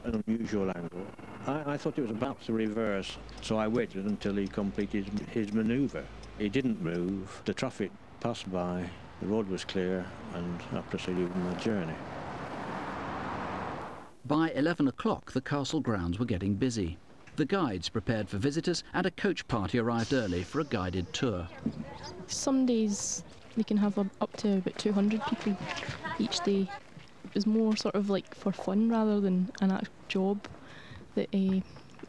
an unusual angle. I thought it was about to reverse, so I waited until he completed his manoeuvre. He didn't move, the traffic passed by, the road was clear, and I proceeded with my journey. By 11 o'clock, the castle grounds were getting busy. The guides prepared for visitors, and a coach party arrived early for a guided tour. Some days they can have up to about 200 people each day. It was more sort of like for fun rather than an actual job. That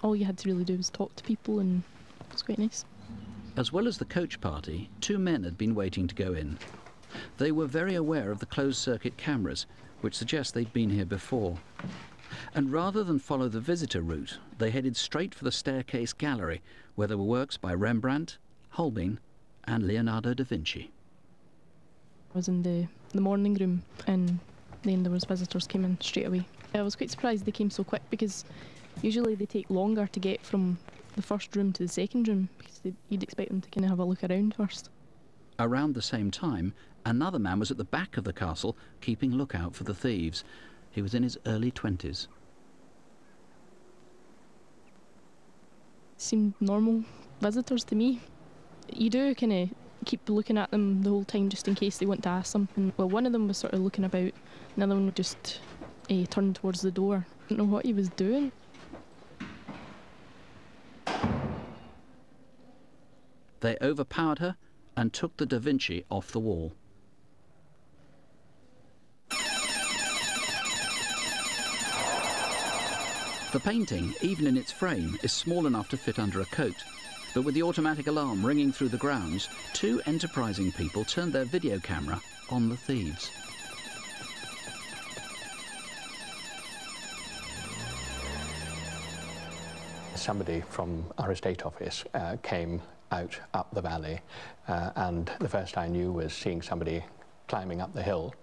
all you had to really do was talk to people, and it was quite nice. As well as the coach party, 2 men had been waiting to go in. They were very aware of the closed-circuit cameras, which suggests they'd been here before. And rather than follow the visitor route, they headed straight for the staircase gallery, where there were works by Rembrandt, Holbein and Leonardo da Vinci. I was in the morning room, and then there was visitors came in straight away. I was quite surprised they came so quick, because usually they take longer to get from the first room to the second room, because you'd expect them to kind of have a look around first. Around the same time, another man was at the back of the castle, keeping lookout for the thieves. He was in his early 20s. Seemed normal visitors to me. You do kind of keep looking at them the whole time just in case they want to ask something. Well, one of them was sort of looking about, another one just turned towards the door. I don't know what he was doing. They overpowered her and took the Da Vinci off the wall. The painting, even in its frame, is small enough to fit under a coat. But with the automatic alarm ringing through the grounds, 2 enterprising people turned their video camera on the thieves. Somebody from our estate office came out up the valley, and the first I knew was seeing somebody climbing up the hill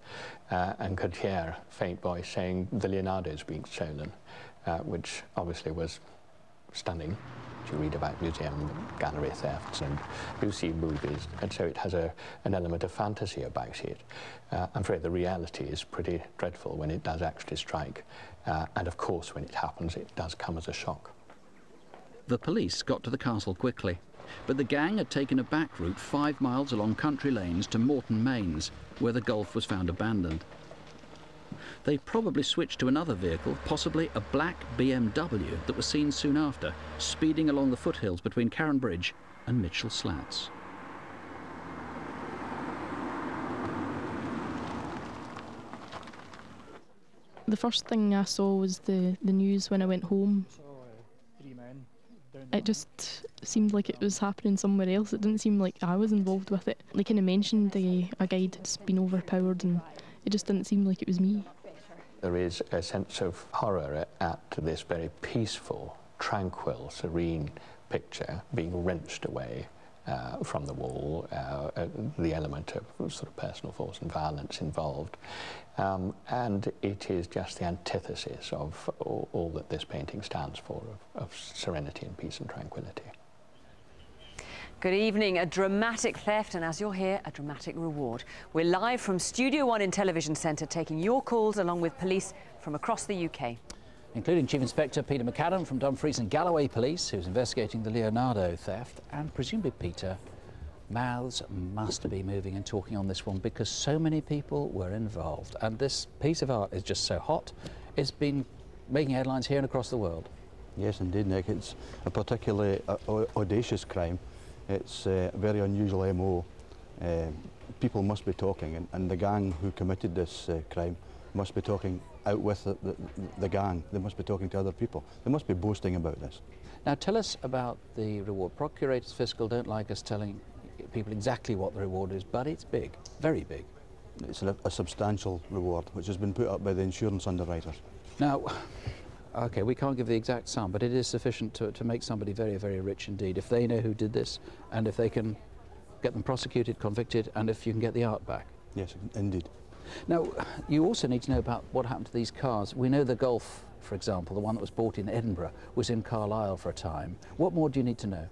and could hear a faint voice saying the Leonardo's being stolen, which obviously was stunning. You read about museum gallery thefts and you see movies, and so it has an element of fantasy about it. I'm afraid the reality is pretty dreadful when it does actually strike, and of course when it happens it does come as a shock. The police got to the castle quickly, but the gang had taken a back route 5 miles along country lanes to Morton Mains, where the Golf was found abandoned. They probably switched to another vehicle, possibly a black BMW that was seen soon after, speeding along the foothills between Carron Bridge and Mitchell Slats. The first thing I saw was the news when I went home. It just seemed like it was happening somewhere else. It didn't seem like I was involved with it. They kind of mentioned a guide had been overpowered, and it just didn't seem like it was me. There is a sense of horror at this very peaceful, tranquil, serene picture being wrenched away from the wall, the element of sort of personal force and violence involved. And it is just the antithesis of all that this painting stands for, of serenity and peace and tranquility. Good evening. A dramatic theft, and as you'll hear, a dramatic reward. We're live from Studio One in Television Centre, taking your calls along with police from across the UK. Including Chief Inspector Peter McAdam from Dumfries and Galloway Police, who's investigating the Leonardo theft, and presumably, Peter, mouths must be moving and talking on this one because so many people were involved. And this piece of art is just so hot, it's been making headlines here and across the world. Yes, indeed, Nick. It's a particularly audacious crime. It's a very unusual MO. People must be talking, and the gang who committed this crime must be talking out with the gang. They must be talking to other people. They must be boasting about this. Now tell us about the reward. Procurators Fiscal don't like us telling people exactly what the reward is, but it's big, very big. It's a substantial reward, which has been put up by the insurance underwriters. Now, okay, we can't give the exact sum, but it is sufficient to make somebody very, very rich indeed, if they know who did this, and if they can get them prosecuted, convicted, and if you can get the art back. Yes, indeed. Now, you also need to know about what happened to these cars. We know the Golf, for example, the one that was bought in Edinburgh, was in Carlisle for a time. What more do you need to know?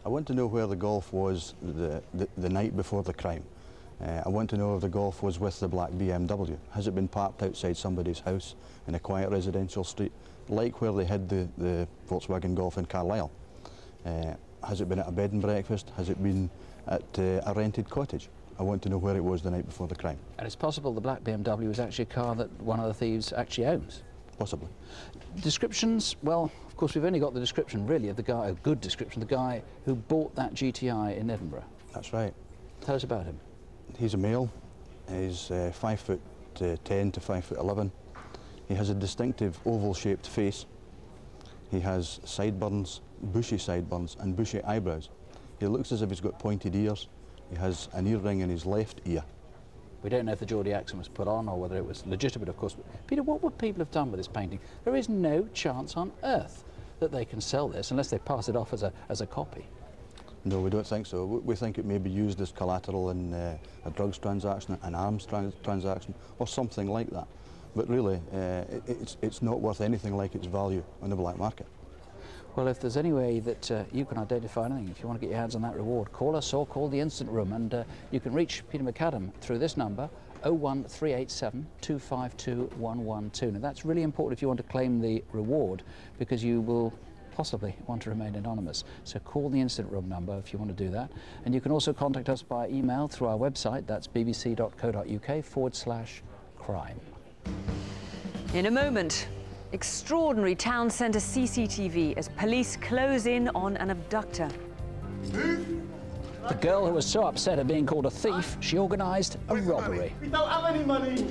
I want to know where the Golf was the night before the crime. I want to know if the Golf was with the black BMW. Has it been parked outside somebody's house in a quiet residential street, like where they hid the Volkswagen Golf in Carlisle? Has it been at a bed and breakfast? Has it been at a rented cottage? I want to know where it was the night before the crime. And it's possible the black BMW was actually a car that one of the thieves actually owns? Possibly. Descriptions, well, of course we've only got the description really of the guy, a good description, the guy who bought that GTI in Edinburgh. That's right. Tell us about him. He's a male. He's 5'10" to 5'11". He has a distinctive oval-shaped face. He has sideburns, bushy sideburns and bushy eyebrows. He looks as if he's got pointed ears. He has an earring in his left ear. We don't know if the Geordie accent was put on or whether it was legitimate, of course. Peter, what would people have done with this painting? There is no chance on earth that they can sell this unless they pass it off as a copy. No, we don't think so. We think it may be used as collateral in a drugs transaction, an arms transaction, or something like that. But really, it's not worth anything like its value on the black market. Well, if there's any way that you can identify anything, if you want to get your hands on that reward, call us or call the Instant Room, and you can reach Peter McAdam through this number, 01387 252 112. Now, that's really important if you want to claim the reward, because you will possibly want to remain anonymous. So call the Instant Room number if you want to do that. And you can also contact us by email through our website, that's bbc.co.uk/crime. In a moment, extraordinary town centre CCTV as police close in on an abductor. The girl who was so upset at being called a thief, she organised a robbery. We don't have any money.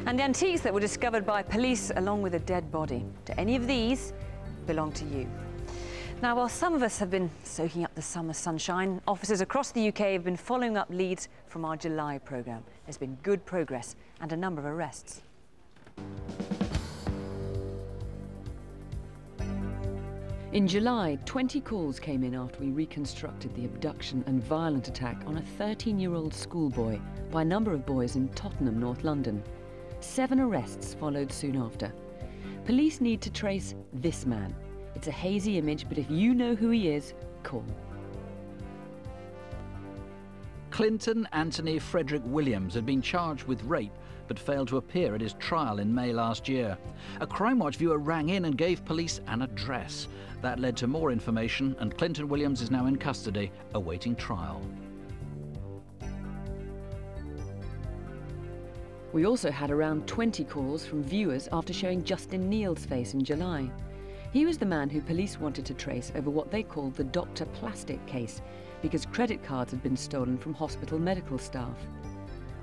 And the antiques that were discovered by police along with a dead body. Do any of these belong to you? Now, while some of us have been soaking up the summer sunshine, officers across the UK have been following up leads from our July programme. There's been good progress and a number of arrests. In July, 20 calls came in after we reconstructed the abduction and violent attack on a 13-year-old schoolboy by a number of boys in Tottenham, North London. 7 arrests followed soon after. Police need to trace this man. It's a hazy image, but if you know who he is, call. Clinton Anthony Frederick Williams had been charged with rape but failed to appear at his trial in May last year. A Crimewatch viewer rang in and gave police an address. That led to more information, and Clinton Williams is now in custody, awaiting trial. We also had around 20 calls from viewers after showing Justin Neal's face in July. He was the man who police wanted to trace over what they called the Dr. Plastic case, because credit cards had been stolen from hospital medical staff.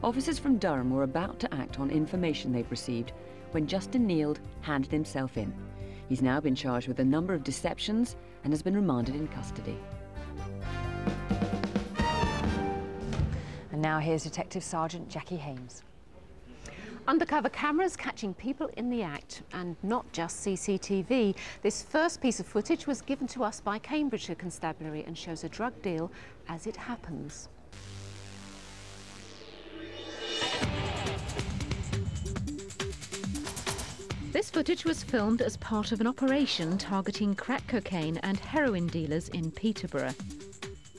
Officers from Durham were about to act on information they'd received when Justin Neal handed himself in. He's now been charged with a number of deceptions and has been remanded in custody. And now here's Detective Sergeant Jackie Hames. Undercover cameras catching people in the act, and not just CCTV. This first piece of footage was given to us by Cambridgeshire Constabulary and shows a drug deal as it happens. This footage was filmed as part of an operation targeting crack cocaine and heroin dealers in Peterborough.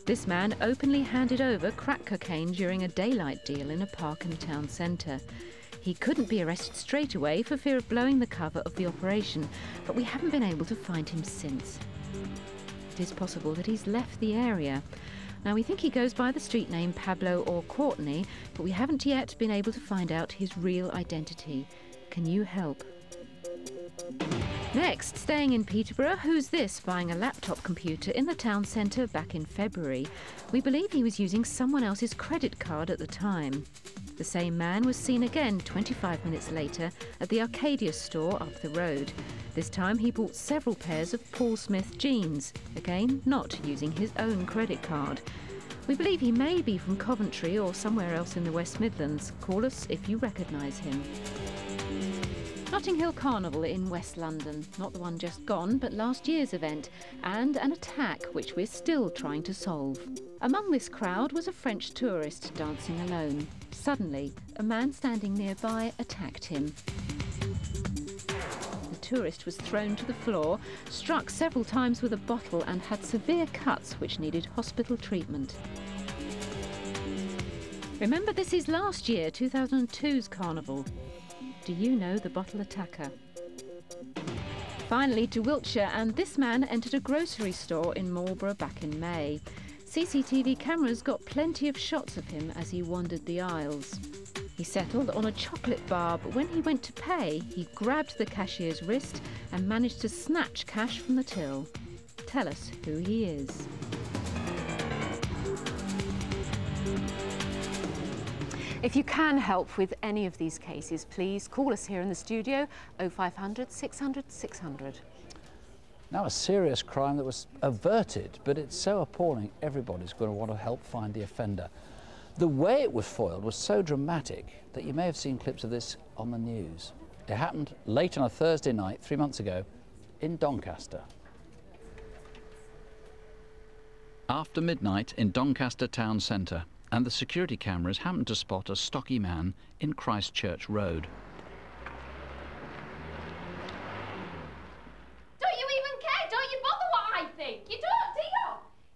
This man openly handed over crack cocaine during a daylight deal in a park in the town centre. He couldn't be arrested straight away for fear of blowing the cover of the operation, but we haven't been able to find him since. It is possible that he's left the area. Now, we think he goes by the street name Pablo or Courtney, but we haven't yet been able to find out his real identity. Can you help? Next, staying in Peterborough, who's this buying a laptop computer in the town centre back in February? We believe he was using someone else's credit card at the time. The same man was seen again 25 minutes later at the Arcadia store up the road. This time he bought several pairs of Paul Smith jeans, again not using his own credit card. We believe he may be from Coventry or somewhere else in the West Midlands. Call us if you recognise him. Notting Hill Carnival in West London, not the one just gone, but last year's event, and an attack which we're still trying to solve. Among this crowd was a French tourist dancing alone. Suddenly, a man standing nearby attacked him. The tourist was thrown to the floor, struck several times with a bottle and had severe cuts which needed hospital treatment. Remember, this is last year, 2002's carnival. Do you know the bottle attacker? Finally to Wiltshire, and this man entered a grocery store in Marlborough back in May. CCTV cameras got plenty of shots of him as he wandered the aisles. He settled on a chocolate bar, but when he went to pay, he grabbed the cashier's wrist and managed to snatch cash from the till. Tell us who he is. If you can help with any of these cases, please call us here in the studio, 0500 600 600. Now, a serious crime that was averted, but it's so appalling everybody's going to want to help find the offender. The way it was foiled was so dramatic that you may have seen clips of this on the news. It happened late on a Thursday night 3 months ago in Doncaster. After midnight in Doncaster town centre, and the security cameras happened to spot a stocky man in Christchurch Road. Don't you even care? Don't you bother what I think? You don't, do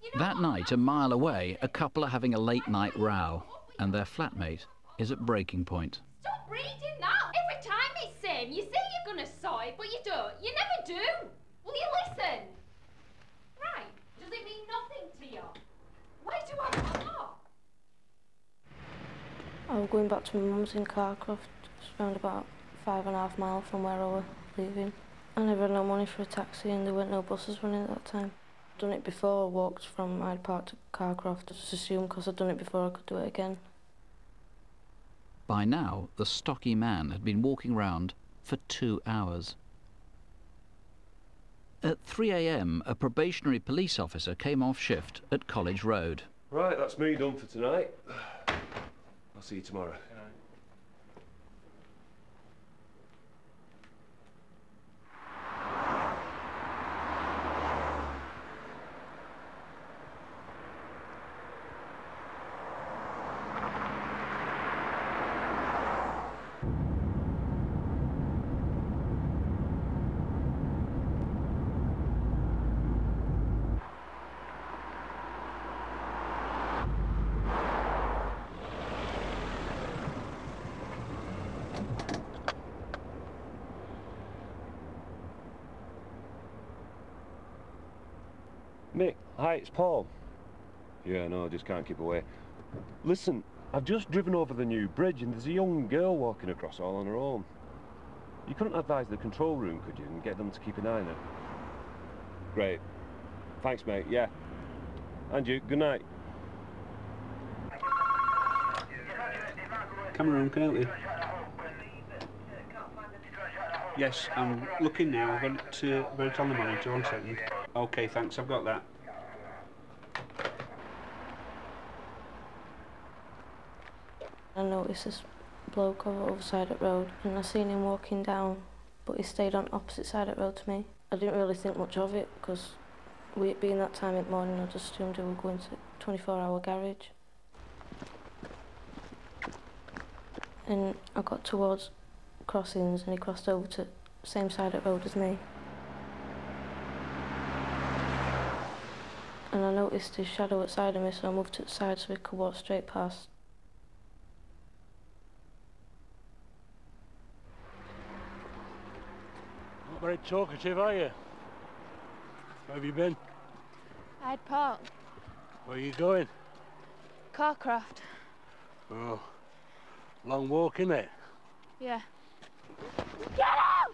you? That night, a mile away, a couple are having a late-night row, and their flatmate is at breaking point. Stop reading that. Every time it's same. You say you're going to sort it, but you don't. You never do. Will you listen? Right. Does it mean nothing to you? Why do I want that? I was going back to my mum's in Carcroft, it's around about 5.5 miles from where I was leaving. I never had no money for a taxi and there weren't no buses running at that time. I'd done it before, walked from Hyde Park to Carcroft. I just assumed because I'd done it before I could do it again. By now, the stocky man had been walking round for 2 hours. At 3 a.m, a probationary police officer came off shift at College Road. Right, that's me done for tonight. I'll see you tomorrow. Mick, hi, it's Paul. Yeah, no, I just can't keep away. Listen, I've just driven over the new bridge and there's a young girl walking across all on her own. You couldn't advise the control room, could you, and get them to keep an eye on her? Great. Thanks, mate, yeah. And you, good night. Camera room, can I help you? Yes, I'm looking now. I've got it on the monitor. 1 second. OK, thanks. I've got that. I noticed this bloke on the other side of the road and I seen him walking down, but he stayed on opposite side of the road to me. I didn't really think much of it because with it being that time in the morning, I just assumed he was going to 24-hour garage. And I got towards crossings and he crossed over to the same side of the road as me. And I noticed his shadow outside of me, so I moved to the side so he could walk straight past. Not very talkative, are you? Where have you been? Hyde Park. Where are you going? Carcroft. Oh, long walk, innit? Yeah. Get out!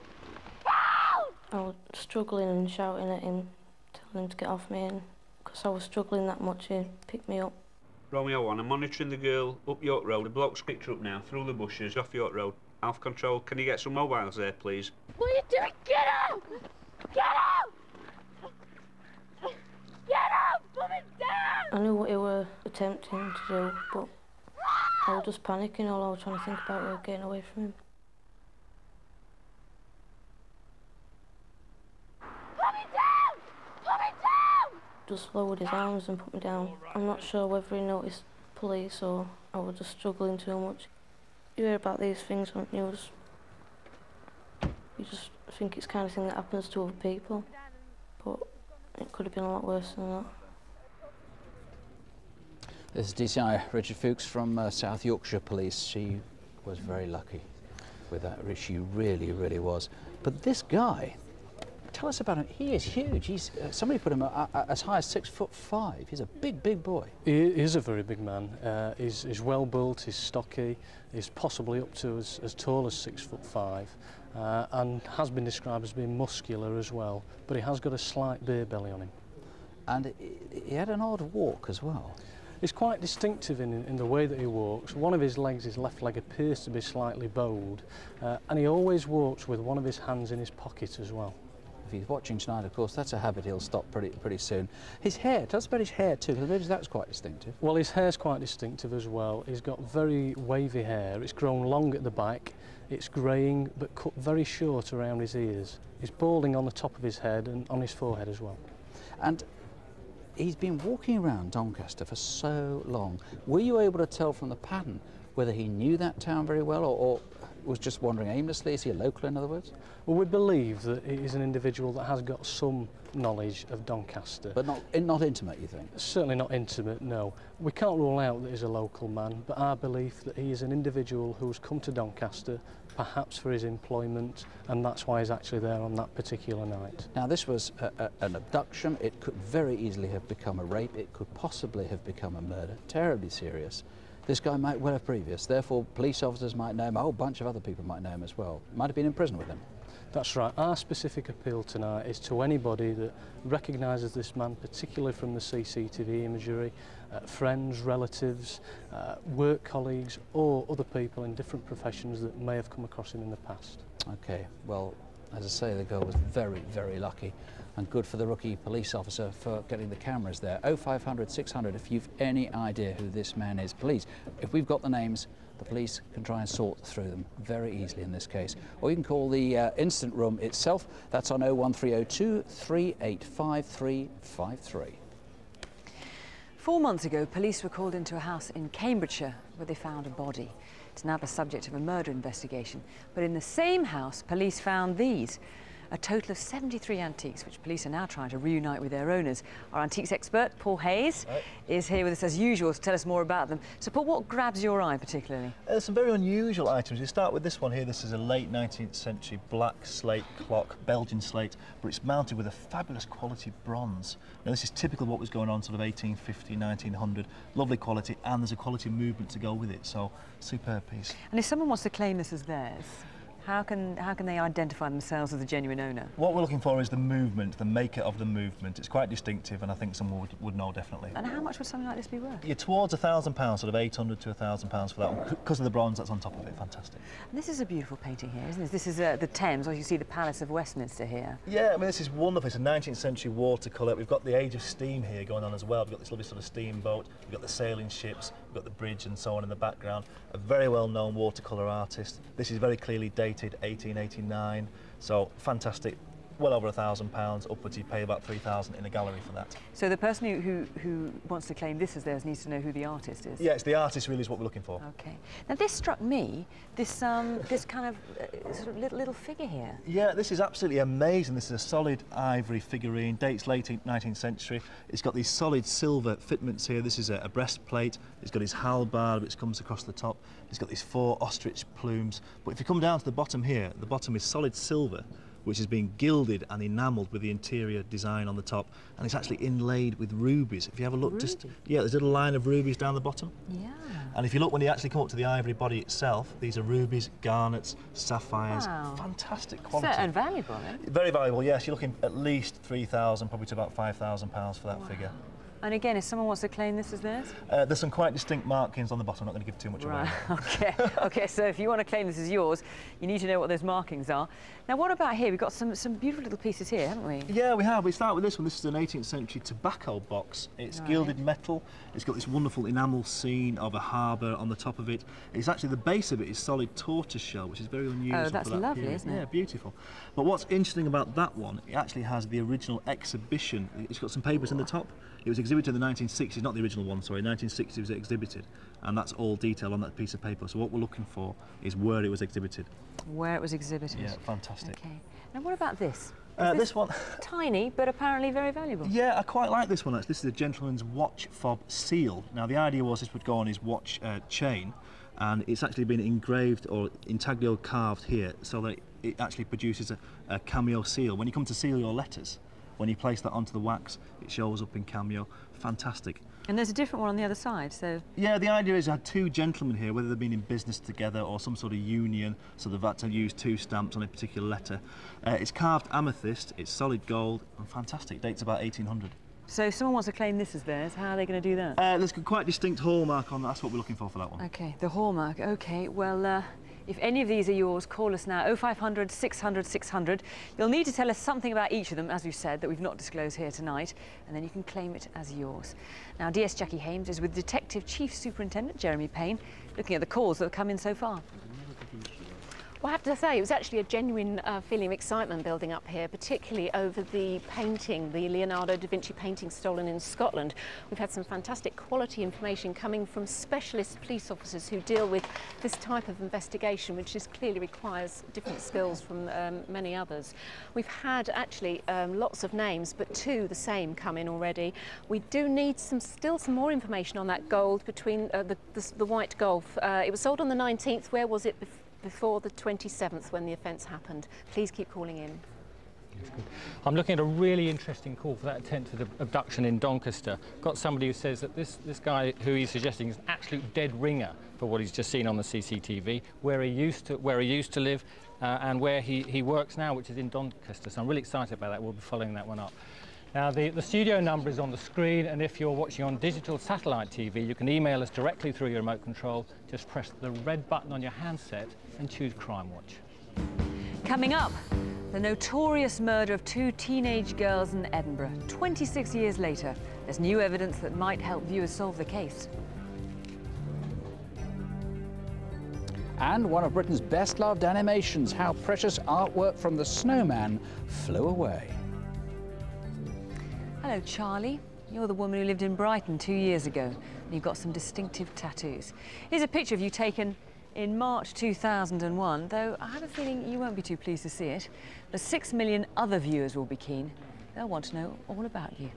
Help! I was struggling and shouting at him, telling him to get off me, and because I was struggling that much, he picked me up. Romeo 1, I'm monitoring the girl up York Road. The bloke's picked her up now, through the bushes, off York Road. Alpha Control, can you get some mobiles there, please? What are you doing? Get out! Get out! Get out! Put me down! I knew what he were attempting to do, but I was just panicking. All I was trying to think about was getting away from him. Put me down! Put me down! Just lowered his arms and put me down. I'm not sure whether he noticed police or I was just struggling too much. You hear about these things on the news. You just think it's the kind of thing that happens to other people, but it could have been a lot worse than that. This is DCI Richard Fuchs from South Yorkshire Police. She was very lucky with that. She really, really was. But this guy, tell us about him. He is huge. He's somebody put him as high as 6'5". He's a big, big boy. He is a very big man. He's well built. He's stocky. He's possibly up to as tall as 6'5", and has been described as being muscular as well. But he has got a slight beer belly on him. And he had an odd walk as well. He's quite distinctive in the way that he walks. One of his legs, his left leg, appears to be slightly bowed, and he always walks with one of his hands in his pocket as well. If he's watching tonight, of course, that's a habit he'll stop pretty soon. His hair, tell us about his hair too, because that's quite distinctive. Well, his hair's quite distinctive as well. He's got very wavy hair. It's grown long at the back. It's greying, but cut very short around his ears. He's balding on the top of his head and on his forehead as well. And he's been walking around Doncaster for so long. Were you able to tell from the pattern whether he knew that town very well or was just wandering aimlessly? Is he a local, in other words? Well, we believe that he is an individual that has got some knowledge of Doncaster. But not intimate, you think? Certainly not intimate, no. We can't rule out that he's a local man, but our belief that he is an individual who's come to Doncaster, perhaps for his employment, and that's why he's actually there on that particular night. Now, this was an abduction. It could very easily have become a rape. It could possibly have become a murder. Terribly serious. This guy might well have previous. Therefore, police officers might know him. A whole bunch of other people might know him as well. Might have been in prison with him. That's right. Our specific appeal tonight is to anybody that recognises this man, particularly from the CCTV imagery, friends, relatives, work colleagues, or other people in different professions that may have come across him in the past. OK, well, as I say, the girl was very, very lucky, and good for the rookie police officer for getting the cameras there. 0500 600 if you've any idea who this man is. Please, if we've got the names, the police can try and sort through them very easily in this case. Or you can call the incident room itself. That's on 01302 385 353. 4 months ago, police were called into a house in Cambridgeshire where they found a body. It's now the subject of a murder investigation. But in the same house, police found these. A total of 73 antiques, which police are now trying to reunite with their owners. Our antiques expert, Paul Hayes, is here with us as usual to tell us more about them. So, Paul, what grabs your eye particularly? There's some very unusual items. You start with this one here. This is a late 19th century black slate clock, Belgian slate, but it's mounted with a fabulous quality bronze. Now, this is typical of what was going on sort of 1850, 1900. Lovely quality, and there's a quality movement to go with it. So, superb piece. And if someone wants to claim this as theirs, how can they identify themselves as a genuine owner? What we're looking for is the movement, the maker of the movement. It's quite distinctive, and I think someone would know definitely. And how much would something like this be worth? You're towards £1,000, sort of 800 to £1,000 for that one, because of the bronze that's on top of it. Fantastic. And this is a beautiful painting here, isn't it? This is the Thames, or you see the Palace of Westminster here. Yeah, I mean, this is wonderful. It's a 19th century watercolour. We've got the age of steam here going on as well. We've got this lovely sort of steamboat. We've got the sailing ships. We've got the bridge and so on in the background. A very well-known watercolour artist. This is very clearly dated 1889. So fantastic. Well over £1,000 upwards. You pay about £3,000 in a gallery for that. So the person who wants to claim this as theirs needs to know who the artist is. Yeah, it's the artist really is what we're looking for. Okay. Now this struck me. This this kind of sort of little figure here. Yeah, this is absolutely amazing. This is a solid ivory figurine. Dates late 19th century. It's got these solid silver fitments here. This is a breastplate. It's got his halberd which comes across the top. It's got these 4 ostrich plumes. But if you come down to the bottom here, the bottom is solid silver, which has been gilded and enamelled with the interior design on the top, and it's actually inlaid with rubies. If you have a look, there's a little line of rubies down the bottom. Yeah. And if you look when you actually come up to the ivory body itself, these are rubies, garnets, sapphires. Wow. Fantastic quality. So, and valuable, eh? Very valuable, yes. You're looking at least £3,000, probably to about £5,000 for that figure. And again, if someone wants to claim this as theirs? There's some quite distinct markings on the bottom. I'm not going to give too much away. Okay. Okay, so if you want to claim this as yours, you need to know what those markings are. Now, what about here? We've got some beautiful little pieces here, haven't we? Yeah, we have. We start with this one. This is an 18th century tobacco box. It's gilded metal. It's got this wonderful enamel scene of a harbour on the top of it. It's actually, the base of it is solid tortoise shell, which is very unusual. Oh, that's for that lovely, period. isn't it? Yeah, beautiful. But what's interesting about that one, it actually has the original exhibition. It's got some papers in the top. It was exhibited in the 1960s, not the original one, sorry, 1960s it was exhibited, and that's all detail on that piece of paper. So what we're looking for is where it was exhibited. Where it was exhibited. Yeah, fantastic. Okay. Now what about this? This one... Tiny, but apparently very valuable. Yeah, I quite like this one, actually. This is a gentleman's watch fob seal. Now, the idea was this would go on his watch chain, and it's actually been engraved or intaglio carved here so that it actually produces a cameo seal. When you come to seal your letters, when you place that onto the wax, it shows up in cameo. Fantastic. And there's a different one on the other side, so... Yeah, the idea is I had two gentlemen here, whether they've been in business together or some sort of union, so they've had to use two stamps on a particular letter. It's carved amethyst, it's solid gold, and fantastic. Dates about 1800. So if someone wants to claim this as theirs, how are they going to do that? There's a quite distinct hallmark on that. That's what we're looking for that one. OK, the hallmark. OK, well, if any of these are yours, call us now, 0500 600 600. You'll need to tell us something about each of them, as we've said, that we've not disclosed here tonight, and then you can claim it as yours. Now, DS Jackie Hames is with Detective Chief Superintendent Jeremy Payne, looking at the calls that have come in so far. Well, I have to say, it was actually a genuine feeling of excitement building up here, particularly over the painting, the Leonardo da Vinci painting stolen in Scotland. We've had some fantastic quality information coming from specialist police officers who deal with this type of investigation, which just clearly requires different skills from many others. We've had actually lots of names, but two the same come in already. We do need still some more information on that gold between the White Gulf. It was sold on the 19th. Where was it before the 27th when the offence happened? Please keep calling in. I'm looking at a really interesting call for that attempted abduction in Doncaster. Got somebody who says that this guy who he's suggesting is an absolute dead ringer for what he's just seen on the CCTV, where he used to live and where he works now, which is in Doncaster. So I'm really excited about that. We'll be following that one up. Now, the studio number is on the screen, and if you're watching on digital satellite TV, you can email us directly through your remote control. Just press the red button on your handset and choose Crimewatch. Coming up, the notorious murder of two teenage girls in Edinburgh. 26 years later, there's new evidence that might help viewers solve the case. And one of Britain's best-loved animations, how precious artwork from the Snowman flew away. Hello, Charlie. You're the woman who lived in Brighton 2 years ago, and you've got some distinctive tattoos. Here's a picture of you taken in March 2001, though I have a feeling you won't be too pleased to see it. The 6 million other viewers will be keen. They'll want to know all about you.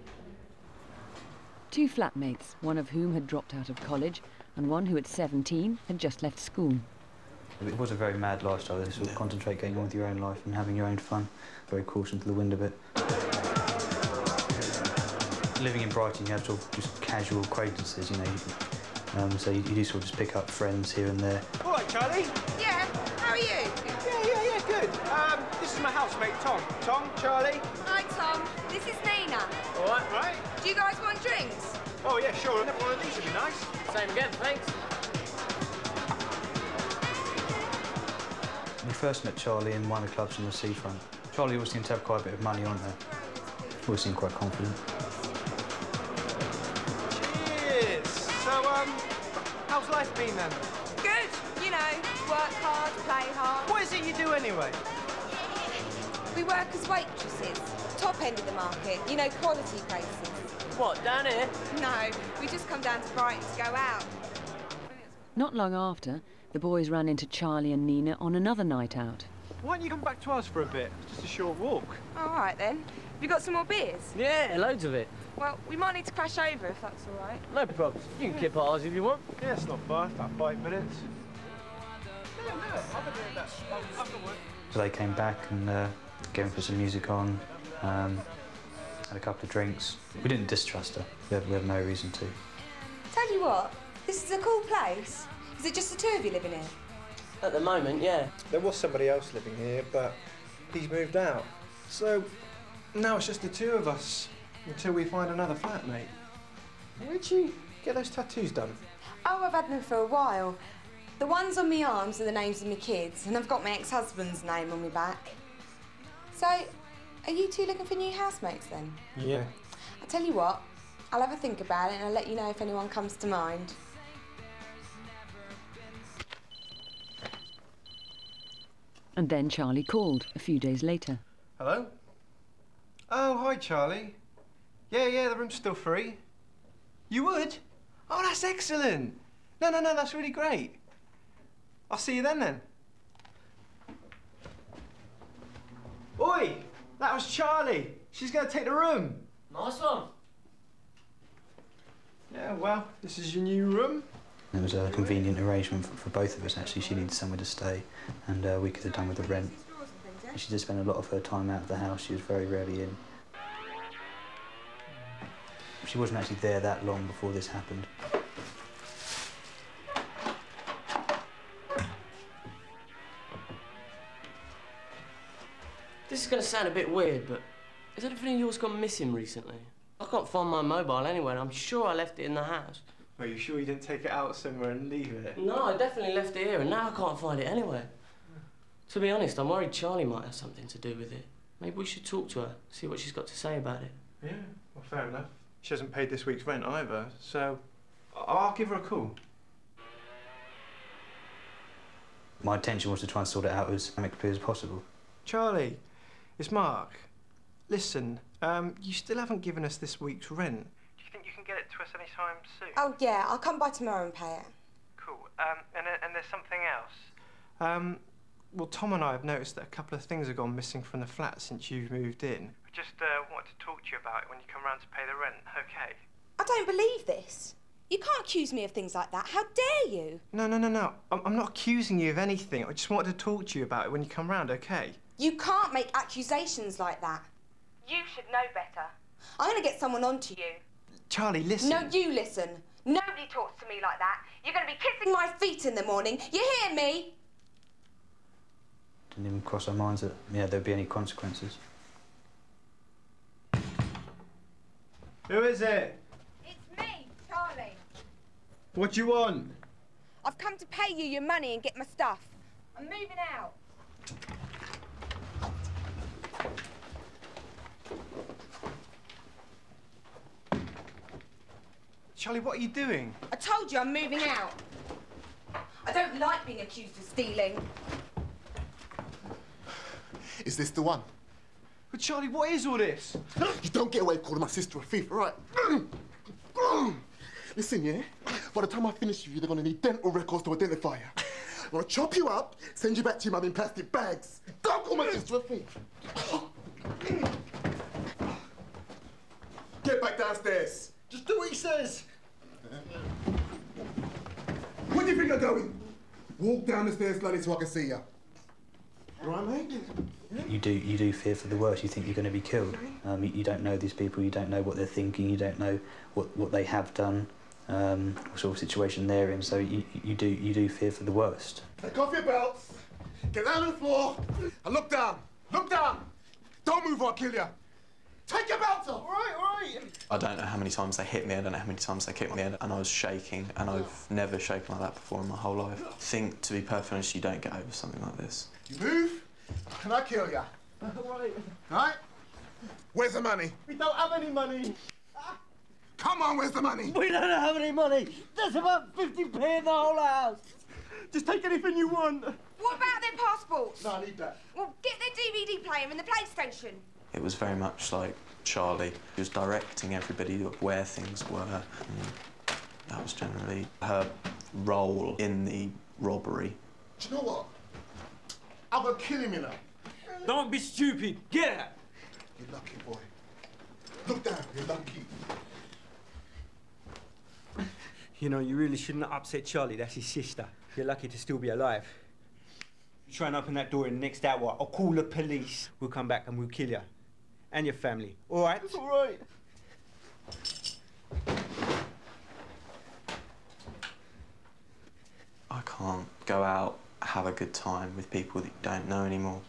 Two flatmates, one of whom had dropped out of college, and one who at 17 had just left school. It was a very mad lifestyle, to sort of concentrate getting on with your own life and having your own fun. Very caution to the wind a bit. Living in Brighton, you have sort of just casual acquaintances, you know. So you do sort of just pick up friends here and there. All right, Charlie. Yeah, how are you? Yeah, good. This is my housemate, Tom. Tom, Charlie. Hi, Tom. This is Nina. All right, right. Do you guys want drinks? Oh, yeah, sure. Another one of these would be nice. Same again, thanks. We first met Charlie in one of the clubs on the seafront. Charlie always seemed to have quite a bit of money on her. Always seemed quite confident. How's life been then? Good. You know, work hard, play hard. What is it you do anyway? We work as waitresses. Top end of the market. You know, quality places. What, down here? No, we just come down to Brighton to go out. Not long after, the boys ran into Charlie and Nina on another night out. Why don't you come back to us for a bit? It's just a short walk. All right, then. Have you got some more beers? Yeah, loads of it. Well, we might need to crash over if that's all right. No problems. You can keep ours if you want. Yeah, it's not far. About 5 minutes. Yeah, no, I'll be doing that. After work. So they came back and gave him for some music on, had a couple of drinks. We didn't distrust her. We have no reason to. Tell you what, this is a cool place. Is it just the two of you living here? At the moment, yeah. There was somebody else living here, but he's moved out. So now it's just the two of us until we find another flatmate. Where'd you get those tattoos done? Oh, I've had them for a while. The ones on my arms are the names of my kids, and I've got my ex-husband's name on my back. So, are you two looking for new housemates then? Yeah. I'll tell you what, I'll have a think about it and I'll let you know if anyone comes to mind. And then Charlie called a few days later. Hello? Oh, hi, Charlie. Yeah, the room's still free. You would? Oh, that's excellent. No, that's really great. I'll see you then. Oi! That was Charlie. She's going to take the room. Nice one. Yeah, well, this is your new room. It was a convenient arrangement for both of us, actually. She needed somewhere to stay, and we could have done with the rent. She did spend a lot of her time out of the house. She was very rarely in. She wasn't actually there that long before this happened. This is going to sound a bit weird, but has anything of yours gone missing recently? I can't find my mobile anywhere, and I'm sure I left it in the house. Are you sure you didn't take it out somewhere and leave it? No, I definitely left it here, and now I can't find it anywhere. To be honest, I'm worried Charlie might have something to do with it. Maybe we should talk to her, see what she's got to say about it. Yeah, well, fair enough. She hasn't paid this week's rent either, so I'll give her a call. My intention was to try and sort it out as amicably as possible. Charlie, it's Mark. Listen, you still haven't given us this week's rent. Do you think you can get it to us anytime soon? Oh, yeah, I'll come by tomorrow and pay it. Cool. And there's something else. Well, Tom and I have noticed that a couple of things have gone missing from the flat since you've moved in. We just wanted to talk to you about it when you come round to pay the rent, okay? I don't believe this. You can't accuse me of things like that. How dare you? No. I'm not accusing you of anything. I just wanted to talk to you about it when you come round, okay? You can't make accusations like that. You should know better. I'm going to get someone onto you. Charlie, listen. No, you listen. Nobody talks to me like that. You're going to be kissing my feet in the morning. You hear me? Didn't even cross our minds that, there'd be any consequences. Who is it? It's me, Charlie. What do you want? I've come to pay you your money and get my stuff. I'm moving out. Charlie, what are you doing? I told you I'm moving out. I don't like being accused of stealing. Is this the one? But Charlie, what is all this? You don't get away with calling my sister a thief, all right? Listen, yeah? By the time I finish with you, they're gonna need dental records to identify you. I'm gonna chop you up, send you back to your mum in plastic bags. Don't call my sister a thief. Get back downstairs. Just do what he says. Where do you think you're going? Walk down the stairs slowly so I can see you. Right, mate? You do fear for the worst. You think you're going to be killed. You don't know these people. You don't know what they're thinking. You don't know what they have done, what sort of situation they're in. So you do fear for the worst. Take off your belts. Get down on the floor and look down. Look down. Don't move or I'll kill you. Take your belts off. All right. I don't know how many times they hit me. I don't know how many times they kicked me, and I was shaking, and I've never shaken like that before in my whole life. I think, to be perfectly honest, you don't get over something like this. You move, and I kill you. Right? Where's the money? We don't have any money. Come on, where's the money? We don't have any money. There's about 50p in the whole house. Just take anything you want. What about their passports? No, I need that. Well, get their DVD player and the PlayStation. It was very much like Charlie. He was directing everybody of where things were. And that was generally her role in the robbery. Do you know what? I'm gonna kill him, you know. Don't be stupid. Get out. You're lucky, boy. Look down. You're lucky. You know, you really shouldn't upset Charlie. That's his sister. You're lucky to still be alive. You try and open that door in the next hour, I'll call the police. We'll come back and we'll kill you. And your family. All right? It's all right. I can't go out, have a good time with people that you don't know anymore.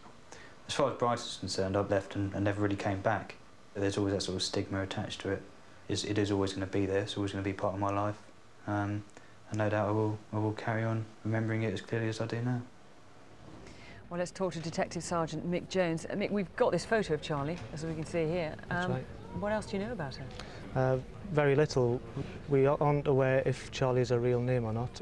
As far as Bryce is concerned, I've left and never really came back. There's always that sort of stigma attached to it. It is always going to be there. It's always going to be part of my life. And no doubt I will carry on remembering it as clearly as I do now. Well, let's talk to Detective Sergeant Mick Jones. Mick, we've got this photo of Charlie, as we can see here. That's right. What else do you know about her? Very little. We aren't aware if Charlie is a real name or not.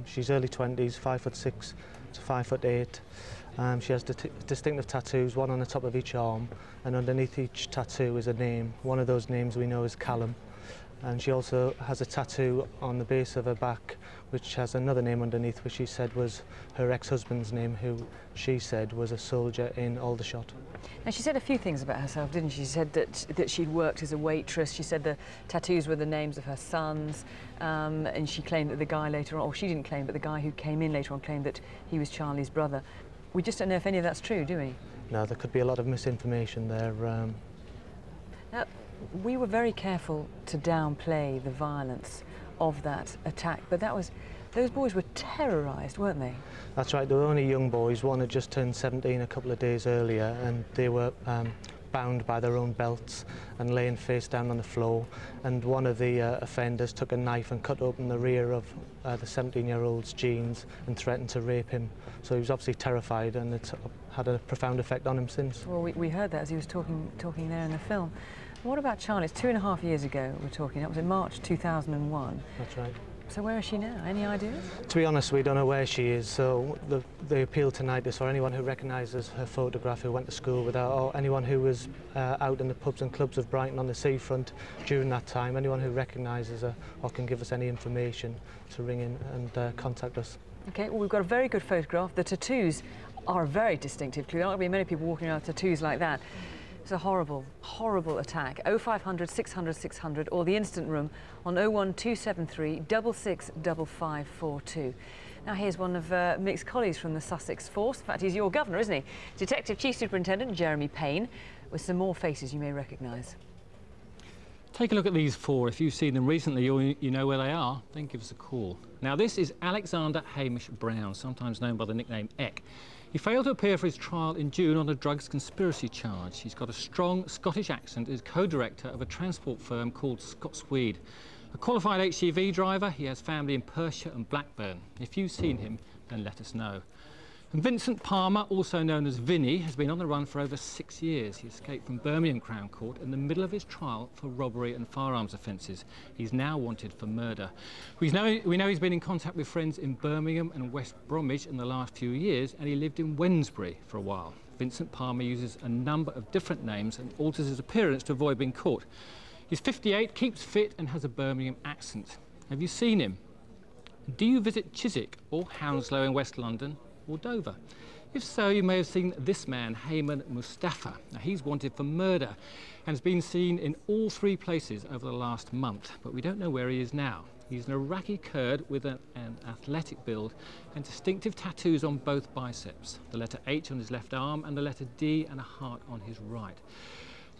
She's early 20s, 5'6" to 5'8". She has distinctive tattoos, one on the top of each arm, and underneath each tattoo is a name. One of those names we know is Callum. and she also has a tattoo on the base of her back which has another name underneath, which she said was her ex-husband's name, who she said was a soldier in Aldershot. Now, she said a few things about herself, didn't she? She said that she'd worked as a waitress. She said the tattoos were the names of her sons, and she claimed that the guy later on, or she didn't claim, but the guy who came in later on claimed that he was Charlie's brother. We just don't know if any of that's true, do we? No, there could be a lot of misinformation there. Now, we were very careful to downplay the violence of that attack, but those boys were terrorised, weren't they? That's right, they were only young boys. One had just turned 17 a couple of days earlier, and they were bound by their own belts and laying face down on the floor. And one of the offenders took a knife and cut open the rear of the 17-year-old's jeans and threatened to rape him. So he was obviously terrified, and it's had a profound effect on him since. Well, we heard that as he was talking there in the film. What about Charlie? It's 2.5 years ago we're talking. That was in March 2001. That's right. So where is she now? Any ideas? To be honest, we don't know where she is, so the appeal tonight is for anyone who recognises her photograph, who went to school with her, or anyone who was out in the pubs and clubs of Brighton on the seafront during that time, anyone who recognises her or can give us any information, to ring in and contact us. OK, well, we've got a very good photograph. The tattoos are very distinctive. There aren't going to be many people walking around with tattoos like that. It's a horrible, horrible attack. 0500 600 600 or the instant room on 01273 665542. Now here's one of Mick's colleagues from the Sussex Force. In fact, he's your governor, isn't he? Detective Chief Superintendent Jeremy Payne, with some more faces you may recognise. Take a look at these four. If you've seen them recently or you know where they are, then give us a call. Now this is Alexander Hamish Brown, sometimes known by the nickname Eck. He failed to appear for his trial in June on a drugs conspiracy charge. He's got a strong Scottish accent, is co-director of a transport firm called Scotsweed. A qualified HGV driver, he has family in Perthshire and Blackburn. If you've seen him, then let us know. And Vincent Palmer, also known as Vinny, has been on the run for over 6 years. He escaped from Birmingham Crown Court in the middle of his trial for robbery and firearms offences. He's now wanted for murder. We know he's been in contact with friends in Birmingham and West Bromwich in the last few years, and he lived in Wednesbury for a while. Vincent Palmer uses a number of different names and alters his appearance to avoid being caught. He's 58, keeps fit and has a Birmingham accent. Have you seen him? Do you visit Chiswick or Hounslow in West London? Or Dover? If so, you may have seen this man, Hayman Mustafa. Now, he's wanted for murder and has been seen in all 3 places over the last month, but we don't know where he is now. He's an Iraqi Kurd with an athletic build and distinctive tattoos on both biceps, the letter H on his left arm and the letter D and a heart on his right.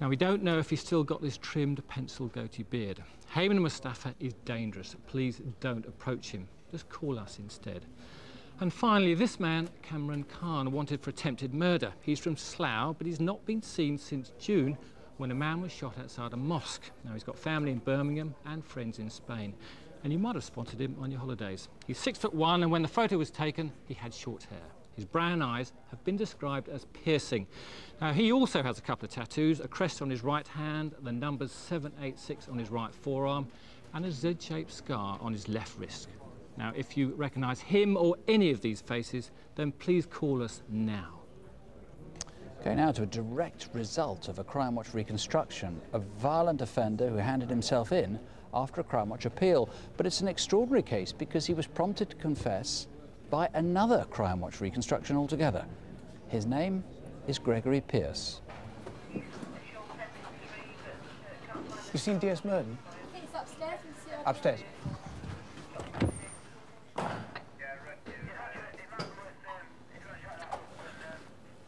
Now, we don't know if he's still got this trimmed pencil goatee beard. Hayman Mustafa is dangerous. Please don't approach him. Just call us instead. And finally, this man, Cameron Khan, wanted for attempted murder. He's from Slough, but he's not been seen since June when a man was shot outside a mosque. Now, he's got family in Birmingham and friends in Spain, and you might have spotted him on your holidays. He's 6'1", and when the photo was taken, he had short hair. His brown eyes have been described as piercing. Now, he also has a couple of tattoos, a crest on his right hand, the numbers 786 on his right forearm, and a Z-shaped scar on his left wrist. Now, if you recognise him or any of these faces, then please call us now. Okay, now to a direct result of a Crimewatch reconstruction. A violent offender who handed himself in after a Crimewatch appeal. But it's an extraordinary case because he was prompted to confess by another Crimewatch reconstruction altogether. His name is Gregory Pearce. You seen DS Merton? I think it's upstairs. Upstairs.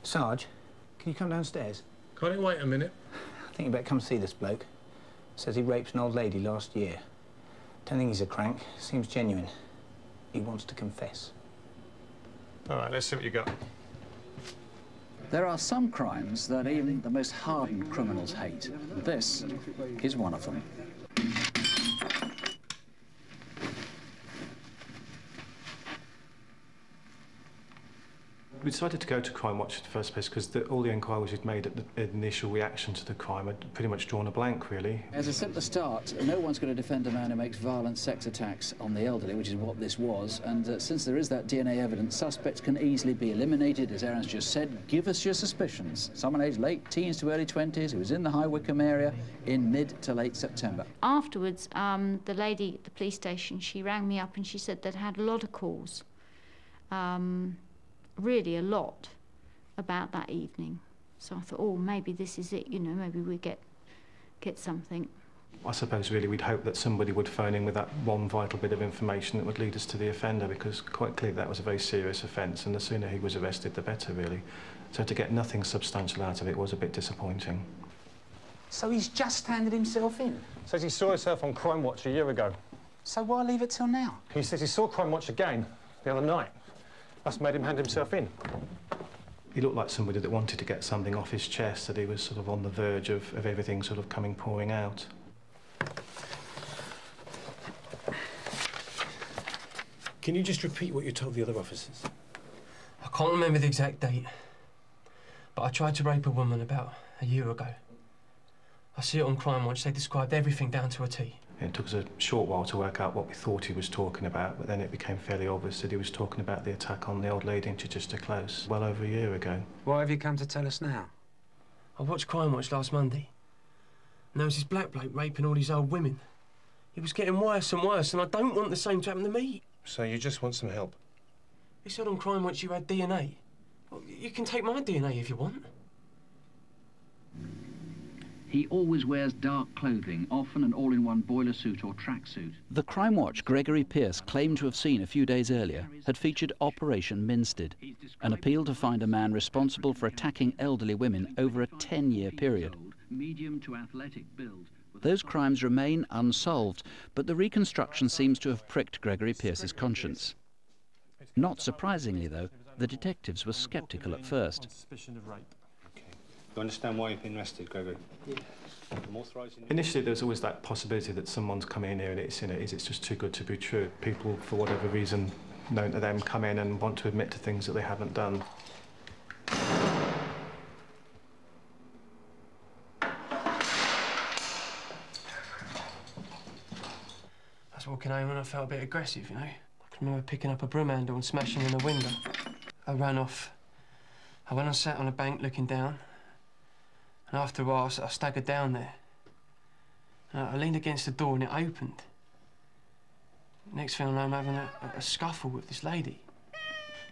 Sarge, can you come downstairs? Can't you wait a minute? I think you better come see this bloke. Says he raped an old lady last year. Don't think he's a crank. Seems genuine. He wants to confess. All right, let's see what you got. There are some crimes that even the most hardened criminals hate. This is one of them. We decided to go to Crimewatch in the first place because all the inquiries we'd made at the initial reaction to the crime had pretty much drawn a blank, really. As a simple start, no one's going to defend a man who makes violent sex attacks on the elderly, which is what this was, and since there is that DNA evidence, suspects can easily be eliminated. As Aaron's just said, give us your suspicions. Someone aged late teens to early 20s who was in the High Wycombe area in mid to late September. Afterwards, the lady at the police station, she rang me up and she said they'd had a lot of calls, really a lot, about that evening. So I thought, oh, maybe this is it, you know, maybe we get something. I suppose really we'd hope that somebody would phone in with that one vital bit of information that would lead us to the offender, because quite clearly that was a very serious offence, and the sooner he was arrested the better, really. So to get nothing substantial out of it was a bit disappointing. So he's just handed himself in? Says he saw himself on Crimewatch a year ago. So why leave it till now? He says he saw Crimewatch again the other night. That's made him hand himself in. He looked like somebody that wanted to get something off his chest, that he was sort of on the verge of everything sort of pouring out. Can you just repeat what you told the other officers? I can't remember the exact date, but I tried to rape a woman about a year ago. I see it on Crimewatch. They described everything down to a T. It took us a short while to work out what we thought he was talking about, but then it became fairly obvious that he was talking about the attack on the old lady in Chichester Close, well over a year ago. Why have you come to tell us now? I watched Crimewatch last Monday, and there was this black bloke raping all these old women. It was getting worse and worse, and I don't want the same to happen to me. So you just want some help? They said on Crimewatch you had DNA. Well, you can take my DNA if you want. He always wears dark clothing, often an all-in-one boiler suit or tracksuit. The Crimewatch Gregory Pearce claimed to have seen a few days earlier had featured Operation Minstead, an appeal to find a man responsible for attacking elderly women over a 10-year period. Medium to athletic build. Those crimes remain unsolved, but the reconstruction seems to have pricked Gregory Pearce's conscience. Not surprisingly, though, the detectives were sceptical at first. You understand why you've been arrested, Gregory? Yeah. Initially, there's always that possibility that someone's come in here and it's just too good to be true. People, for whatever reason known to them, come in and want to admit to things that they haven't done. I was walking home and I felt a bit aggressive, you know. I can remember picking up a broom handle and smashing in a window. I ran off. I went and sat on a bank looking down. And after a while, I staggered down there. And I leaned against the door and it opened. Next thing I know, I'm having a scuffle with this lady.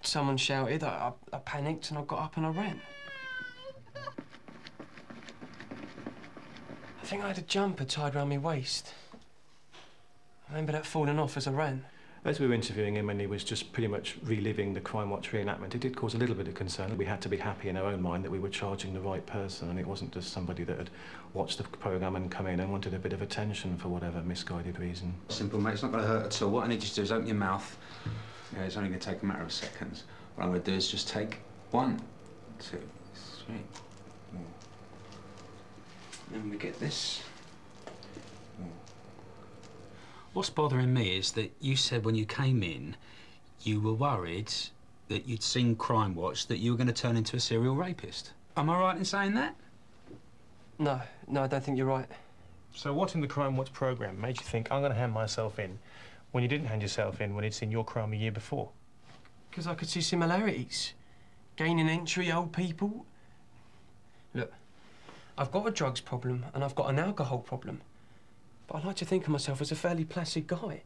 Someone shouted, I panicked and I got up and I ran. I think I had a jumper tied around my waist. I remember that falling off as I ran. As we were interviewing him and he was just pretty much reliving the Crimewatch reenactment, it did cause a little bit of concern. We had to be happy in our own mind that we were charging the right person and it wasn't just somebody that had watched the programme and come in and wanted a bit of attention for whatever misguided reason. Simple, mate. It's not going to hurt at all. What I need you to do is open your mouth. Yeah, it's only going to take a matter of seconds. What I'm going to do is just take 1, 2, 3, 4. Then we get this. What's bothering me is that you said when you came in, you were worried that you'd seen Crimewatch, that you were going to turn into a serial rapist. Am I right in saying that? No, I don't think you're right. So what in the Crimewatch programme made you think, I'm going to hand myself in, when you didn't hand yourself in when he'd seen your crime a year before? Because I could see similarities. Gaining entry, old people. Look, I've got a drugs problem and I've got an alcohol problem. But I like to think of myself as a fairly placid guy.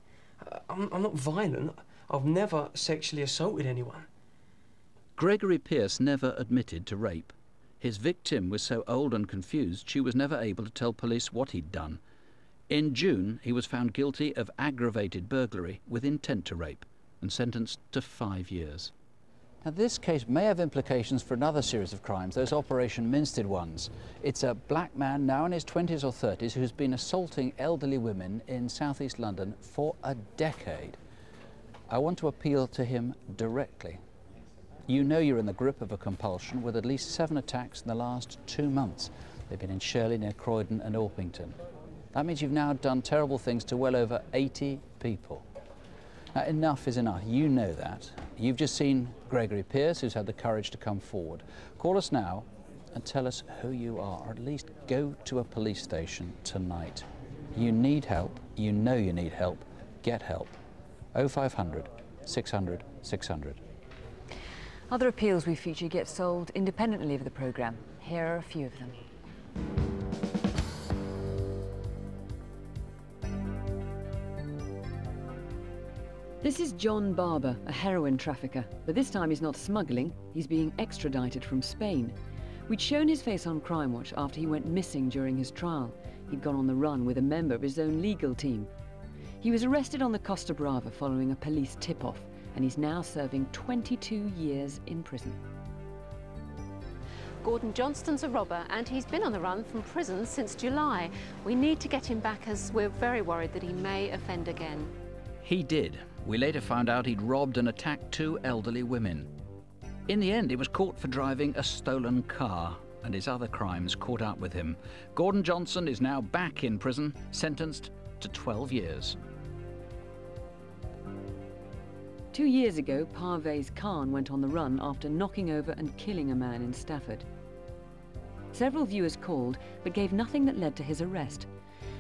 I'm not violent. I've never sexually assaulted anyone. Gregory Pearce never admitted to rape. His victim was so old and confused she was never able to tell police what he'd done. In June, he was found guilty of aggravated burglary with intent to rape and sentenced to 5 years. Now, this case may have implications for another series of crimes, those Operation Minstead ones. It's a black man now in his 20s or 30s who's been assaulting elderly women in southeast London for a decade. I want to appeal to him directly. You know you're in the grip of a compulsion with at least 7 attacks in the last 2 months. They've been in Shirley, near Croydon and Orpington. That means you've now done terrible things to well over 80 people. Now, enough is enough. You know that. You've just seen Gregory Pearce, who's had the courage to come forward. Call us now and tell us who you are, or at least go to a police station tonight. You need help. You know you need help. Get help. 0500 600 600. Other appeals we feature get sold independently of the programme. Here are a few of them. This is John Barber, a heroin trafficker, but this time he's not smuggling, he's being extradited from Spain. We'd shown his face on Crimewatch after he went missing during his trial. He'd gone on the run with a member of his own legal team. He was arrested on the Costa Brava following a police tip-off, and he's now serving 22 years in prison. Gordon Johnston's a robber and he's been on the run from prison since July. We need to get him back as we're very worried that he may offend again. He did. We later found out he'd robbed and attacked 2 elderly women. In the end, he was caught for driving a stolen car, and his other crimes caught up with him. Gordon Johnson is now back in prison, sentenced to 12 years. 2 years ago, Parvez Khan went on the run after knocking over and killing a man in Stafford. Several viewers called, but gave nothing that led to his arrest.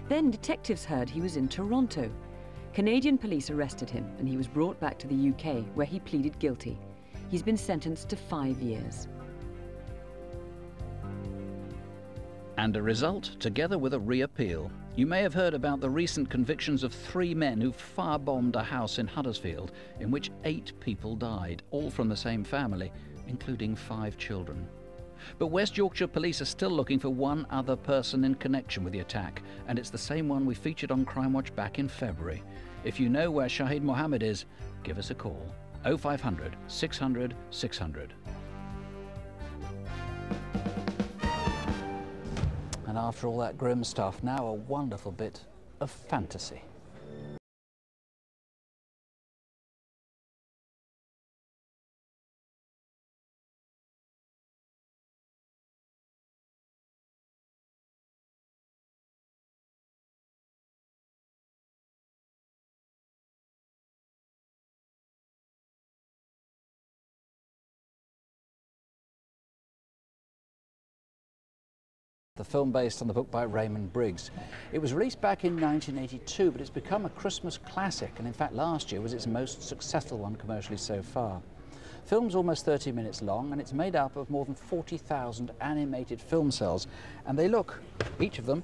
Then detectives heard he was in Toronto. Canadian police arrested him, and he was brought back to the UK, where he pleaded guilty. He's been sentenced to 5 years. And a result, together with a reappeal. You may have heard about the recent convictions of 3 men who firebombed a house in Huddersfield, in which 8 people died, all from the same family, including 5 children. But West Yorkshire police are still looking for one other person in connection with the attack, and it's the same one we featured on Crimewatch back in February. If you know where Shahid Mohammed is, give us a call. 0500 600 600. And after all that grim stuff, now a wonderful bit of fantasy. The film based on the book by Raymond Briggs. It was released back in 1982, but it's become a Christmas classic, and in fact last year was its most successful one commercially so far. The film's almost 30 minutes long, and it's made up of more than 40,000 animated film cells, and they look, each of them,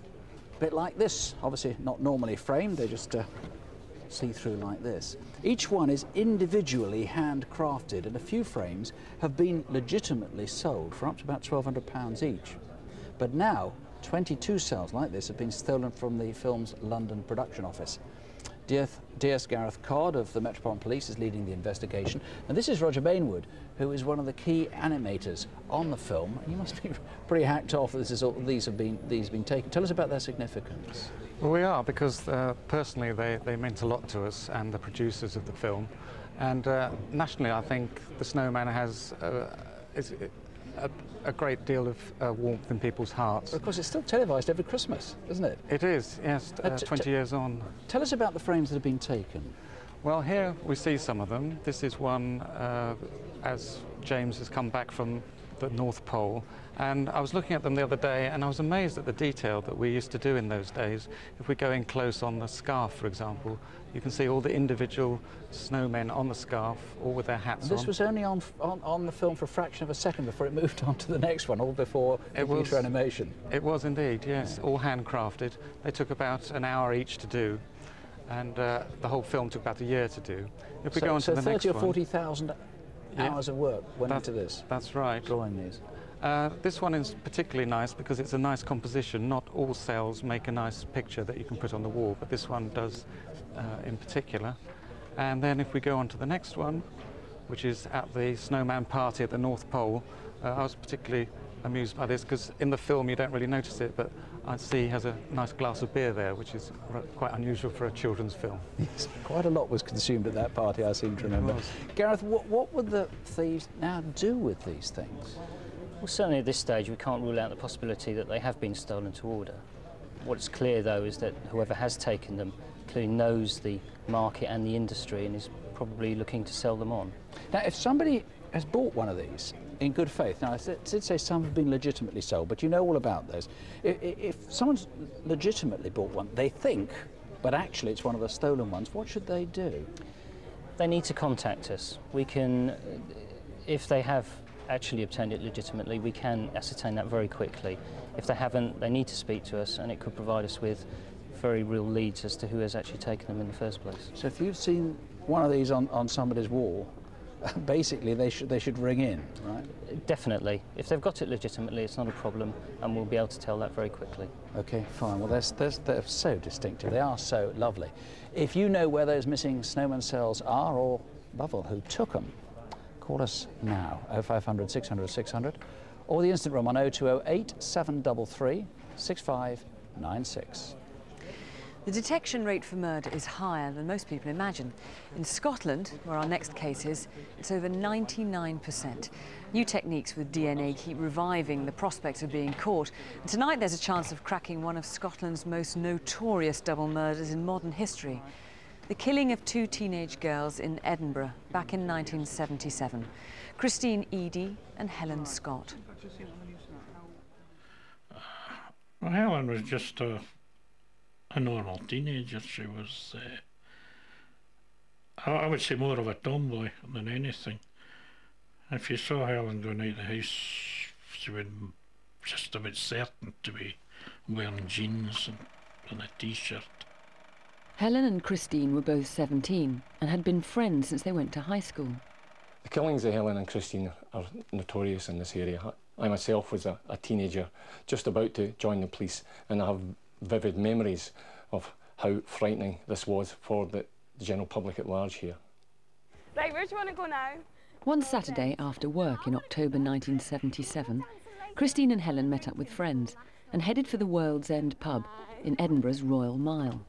a bit like this. Obviously not normally framed, they just see through like this. Each one is individually handcrafted, and a few frames have been legitimately sold for up to about £1,200 each. But now, 22 cells like this have been stolen from the film's London production office. DS Gareth Codd of the Metropolitan Police is leading the investigation, and this is Roger Bainwood, who is one of the key animators on the film. You must be pretty hacked off that these have been taken. Tell us about their significance. Well, we are, because personally they meant a lot to us and the producers of the film, and nationally I think The Snowman has a great deal of warmth in people's hearts. But of course, it's still televised every Christmas, isn't it? It is, yes, 20 years on. Tell us about the frames that have been taken. Well, here we see some of them. This is one as James has come back from the North Pole, and I was looking at them the other day and I was amazed at the detail that we used to do in those days. If we go in close on the scarf, for example, you can see all the individual snowmen on the scarf, all with their hats on. This was only on the film for a fraction of a second before it moved on to the next one, all before computer animation. It was indeed, yes, all handcrafted. They took about an hour each to do, and the whole film took about a year to do. If we go on to the next one... 30 or 40,000 hours of work went into this. That's right. Drawing these. This one is particularly nice because it's a nice composition. Not all cells make a nice picture that you can put on the wall, but this one does in particular. And then if we go on to the next one, which is at the snowman party at the North Pole, I was particularly amused by this because in the film you don't really notice it, but I see he has a nice glass of beer there, which is quite unusual for a children's film. Yes, quite a lot was consumed at that party, I seem to remember. Gareth, what would the thieves now do with these things? Well, certainly at this stage we can't rule out the possibility that they have been stolen to order. What's clear, though, is that whoever has taken them clearly knows the market and the industry and is probably looking to sell them on. Now, if somebody has bought one of these in good faith, now I did say some have been legitimately sold, but you know all about those. If someone's legitimately bought one, they think, but actually it's one of the stolen ones, what should they do? They need to contact us. We can, if they have actually obtained it legitimately, we can ascertain that very quickly. If they haven't, they need to speak to us, and it could provide us with very real leads as to who has actually taken them in the first place. So if you've seen one of these on somebody's wall, basically they should ring in, right? Definitely. If they've got it legitimately, it's not a problem, and we'll be able to tell that very quickly. Okay, fine. Well, they're so distinctive. They are so lovely. If you know where those missing snowman cells are, or above all, who took them, call us now, 0500 600 600, or the instant room on 0208 733 6596. The detection rate for murder is higher than most people imagine. In Scotland, where our next case is, it's over 99%. New techniques with DNA keep reviving the prospect of being caught. And tonight there's a chance of cracking one of Scotland's most notorious double murders in modern history. The killing of 2 teenage girls in Edinburgh back in 1977. Christine Eady and Helen Scott. Well, Helen was just a normal teenager. She was, I would say, more of a tomboy than anything. If you saw Helen going out the house, she would just about certain to be wearing jeans and a t-shirt. Helen and Christine were both 17 and had been friends since they went to high school. The killings of Helen and Christine are notorious in this area. I myself was a teenager just about to join the police, and I have vivid memories of how frightening this was for the general public at large here. Right, where do you want to go now? One Saturday after work in October 1977, Christine and Helen met up with friends and headed for the World's End pub in Edinburgh's Royal Mile.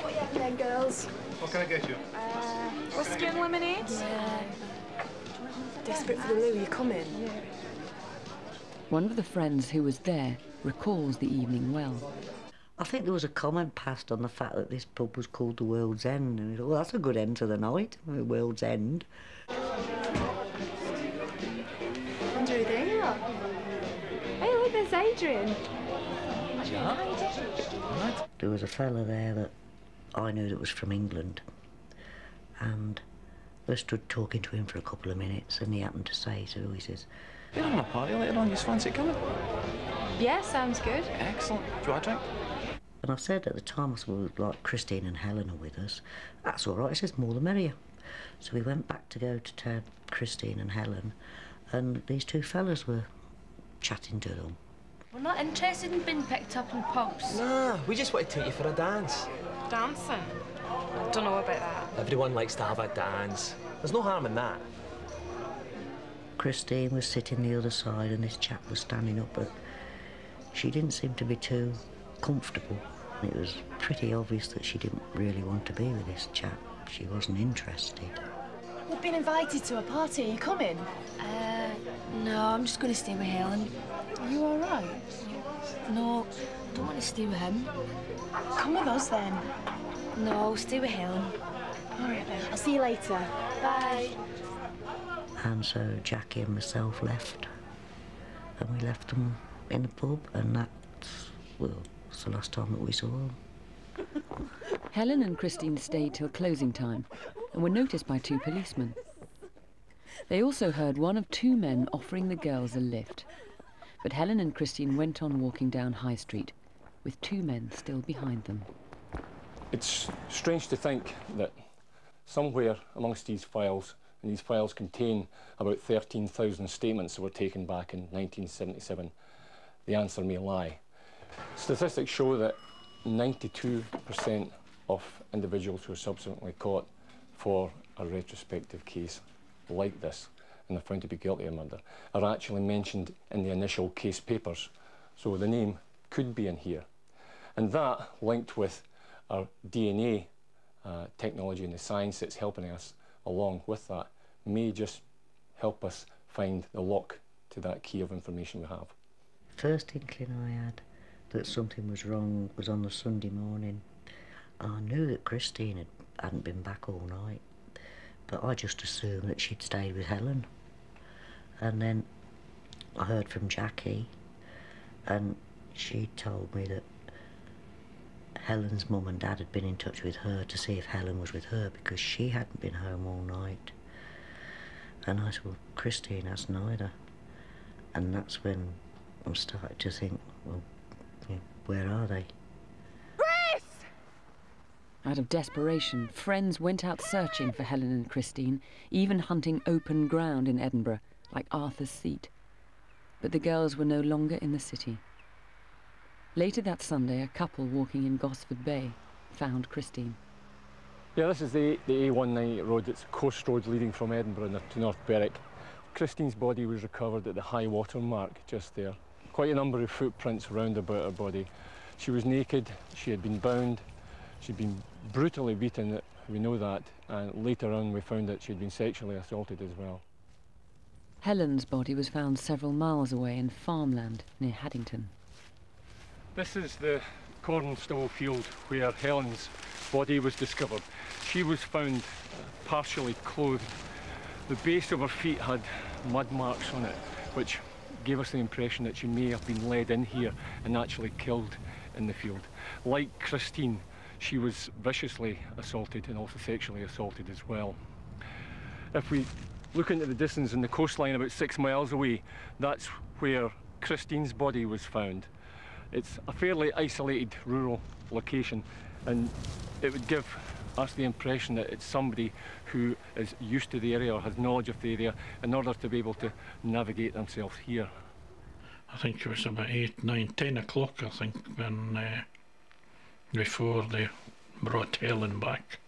What you having then, girls? What can I get you? Whiskey and lemonade? Yeah. Desperate for the loo, you coming? Yeah. One of the friends who was there recalls the evening well. I think there was a comment passed on the fact that this pub was called the World's End, and we thought, well, that's a good end to the night, the World's End. Andrew, there you are. Hey, look, there's Adrian. There was a fella there that I knew that was from England, and I stood talking to him for a couple of minutes, and he happened to say, so he says, "We're having a party later on, you fancy coming?" Yeah, sounds good. Excellent. Do you want a drink? And I said at the time, I said, well, like Christine and Helen are with us. That's all right. He says, more the merrier. So we went back to go to tell Christine and Helen, and these 2 fellas were chatting to them. We're not interested in being picked up in pubs. Nah, we just want to take you for a dance. Dancing? I don't know about that. Everyone likes to have a dance. There's no harm in that. Christine was sitting the other side, and this chap was standing up, but she didn't seem to be too comfortable. It was pretty obvious that she didn't really want to be with this chap. She wasn't interested. We've been invited to a party. Are you coming? No, I'm just going to stay with Helen. Are you all right? No, I don't want to stay with him. Come with us then. No, I'll stay with Helen. All right then. I'll see you later. Bye. And so Jackie and myself left, and we left them in the pub, and that's, well, it's the last time that we saw them. Helen and Christine stayed till closing time and were noticed by 2 policemen. They also heard one of 2 men offering the girls a lift. But Helen and Christine went on walking down High Street, with 2 men still behind them. It's strange to think that somewhere amongst these files, and these files contain about 13,000 statements that were taken back in 1977, the answer may lie. Statistics show that 92% of individuals who are subsequently caught for a retrospective case like this, and are found to be guilty of murder, are actually mentioned in the initial case papers. So the name could be in here. And that, linked with our DNA technology and the science that's helping us along with that, may just help us find the lock to that key of information we have. First inkling I had that something was wrong was on the Sunday morning. I knew that Christine hadn't been back all night, but I just assumed that she'd stayed with Helen. And then I heard from Jackie, and she told me that Helen's mum and dad had been in touch with her to see if Helen was with her because she hadn't been home all night. And I said, well, Christine has neither. And that's when I started to think, well, where are they? Chris! Out of desperation, friends went out searching for Helen and Christine, even hunting open ground in Edinburgh, like Arthur's Seat. But the girls were no longer in the city. Later that Sunday, a couple walking in Gosford Bay found Christine. Yeah, this is the A198 road. It's a coast road leading from Edinburgh to North Berwick. Christine's body was recovered at the high water mark just there. Quite a number of footprints round about her body. She was naked, she had been bound, she'd been brutally beaten, we know that, and later on we found that she'd been sexually assaulted as well. Helen's body was found several miles away in farmland near Haddington. This is the cornstone field where Helen's body was discovered. She was found partially clothed. The base of her feet had mud marks on it, which gave us the impression that she may have been led in here and actually killed in the field. Like Christine, she was viciously assaulted and also sexually assaulted as well. If we look into the distance in the coastline about 6 miles away, that's where Christine's body was found. It's a fairly isolated rural location, and it would give us the impression that it's somebody who is used to the area or has knowledge of the area in order to be able to navigate themselves here. I think it was about 8, 9, 10 o'clock, I think, when before they brought Helen back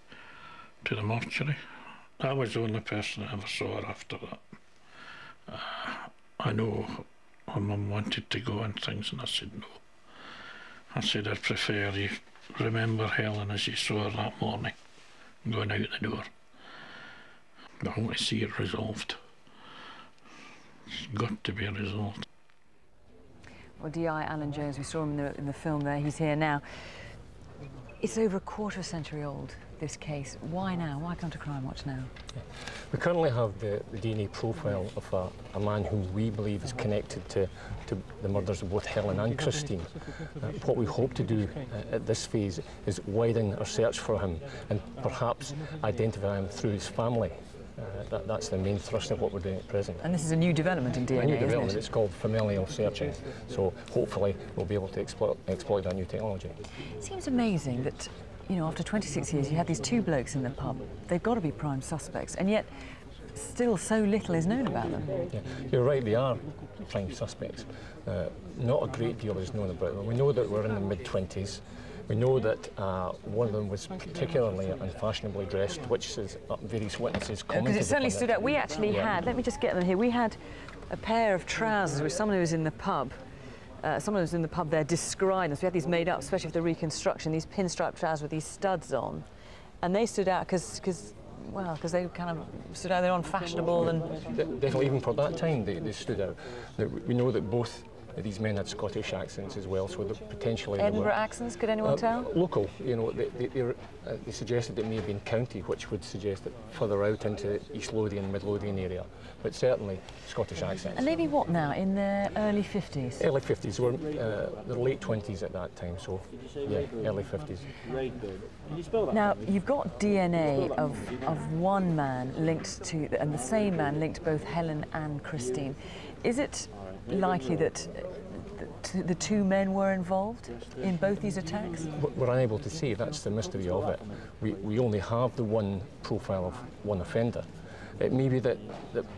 to the mortuary. I was the only person that ever saw her after that. I know her mum wanted to go and things, and I said no. I said I'd prefer you remember Helen as you saw her that morning, going out the door. I want to see it resolved. It's got to be resolved. Well, D.I. Alan Jones, we saw him in the film there, he's here now. It's over a quarter century old, this case. Why now? Why come to Crimewatch now? We currently have the DNA profile of a man who we believe is connected to the murders of both Helen and Christine. What we hope to do at this phase is widen our search for him and perhaps identify him through his family. That's the main thrust of what we're doing at present. And this is a new development in DNA, a new development. Isn't it? It's called familial searching. So hopefully we'll be able to exploit that new technology. It seems amazing that, you know, after 26 years you had these two blokes in the pub. They've got to be prime suspects, and yet still so little is known about them. Yeah, you're right, they are prime suspects. Not a great deal is known about them. We know that we're in the mid-20s. We know that one of them was particularly unfashionably dressed, which is various witnesses commented because it certainly stood out. We actually yeah. had, let me just get them here, we had a pair of trousers which someone who was in the pub, there described us. We had these made up, especially for the reconstruction, these pinstripe trousers with these studs on. And they stood out because they kind of stood out, they're unfashionable. And definitely, even for that time, they stood out. We know that both these men had Scottish accents as well, so potentially Edinburgh accents, could anyone tell? Local, you know, they suggested it may have been county, which would suggest that further out into East Lothian, Mid Lothian area, but certainly Scottish accents. And maybe what now, in their early 50s? Early 50s, we're the late 20s at that time, so yeah, early 50s. Now, you've got DNA of one man linked to, and the same man linked both Helen and Christine. Is it likely that the two men were involved in both these attacks? We're unable to say. That's the mystery of it. We only have the one profile of one offender. It may be that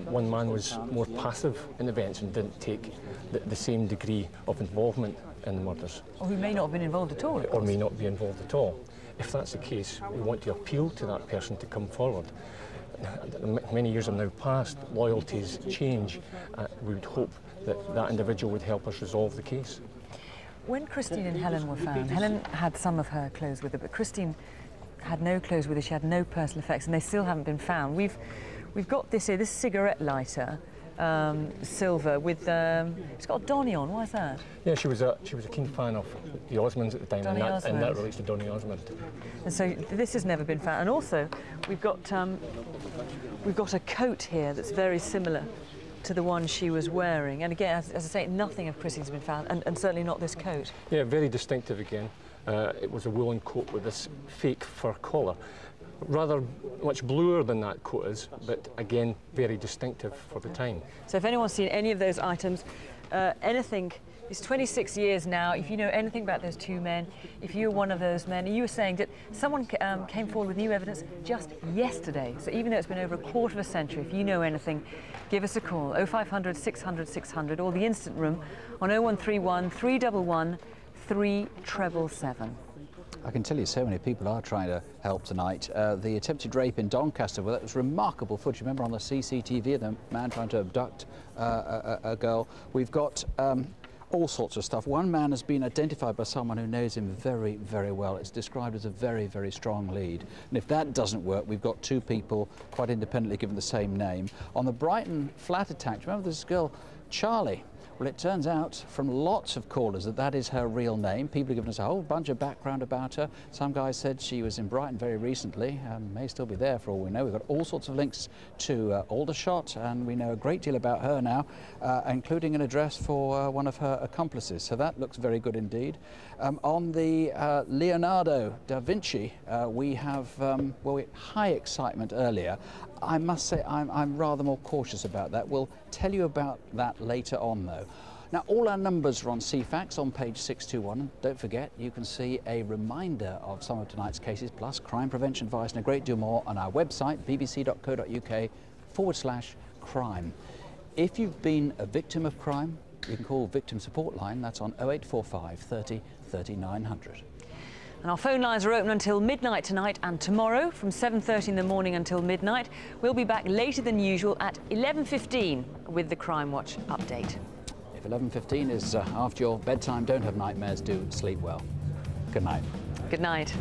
one man was more passive in events and didn't take the same degree of involvement in the murders. Or who may not have been involved at all. Or may not be involved at all. If that's the case, we want to appeal to that person to come forward. Many years have now passed, loyalties change. We would hope that individual would help us resolve the case. When Christine and Helen were found, Helen had some of her clothes with her, but Christine had no clothes with her, she had no personal effects, and they still haven't been found. We've got this here, this cigarette lighter. silver with, it's got Donny on, why is that? Yeah, she was a keen fan of the Osmonds at the time, and that relates to Donny Osmond. And so this has never been found. And also, we've got a coat here that's very similar to the one she was wearing. And again, as I say, nothing of Chrissy's been found, and certainly not this coat. Yeah, very distinctive again. It was a woolen coat with this fake fur collar. Rather much bluer than that coat is, but again, very distinctive for the time. So if anyone's seen any of those items, anything, it's 26 years now, if you know anything about those two men, if you're one of those men, you were saying that someone came forward with new evidence just yesterday. So even though it's been over a quarter of a century, if you know anything, give us a call, 0500 600 600, or the instant room on 0131 311 3777. I can tell you so many people are trying to help tonight. The attempted rape in Doncaster, well, that was remarkable footage. Remember on the CCTV, the man trying to abduct a girl. We've got all sorts of stuff. One man has been identified by someone who knows him very, very well. It's described as a very, very strong lead. And if that doesn't work, we've got two people quite independently given the same name. On the Brighton flat attack, remember this girl, Charlie? Well, it turns out from lots of callers that that is her real name. People have given us a whole bunch of background about her. Some guy said she was in Brighton very recently, may still be there for all we know. We've got all sorts of links to Aldershot, and we know a great deal about her now, including an address for one of her accomplices. So that looks very good indeed. On the Leonardo da Vinci, we have well, high excitement earlier. I must say I'm rather more cautious about that. We'll tell you about that later on, though. Now, all our numbers are on CFAX on page 621. And don't forget, you can see a reminder of some of tonight's cases, plus crime prevention advice and a great deal more on our website, bbc.co.uk/crime. If you've been a victim of crime, you can call Victim Support Line. That's on 0845 30 3900. And our phone lines are open until midnight tonight and tomorrow from 7:30 in the morning until midnight. We'll be back later than usual at 11:15 with the Crimewatch update. If 11:15 is after your bedtime, don't have nightmares, do sleep well. Good night. Good night.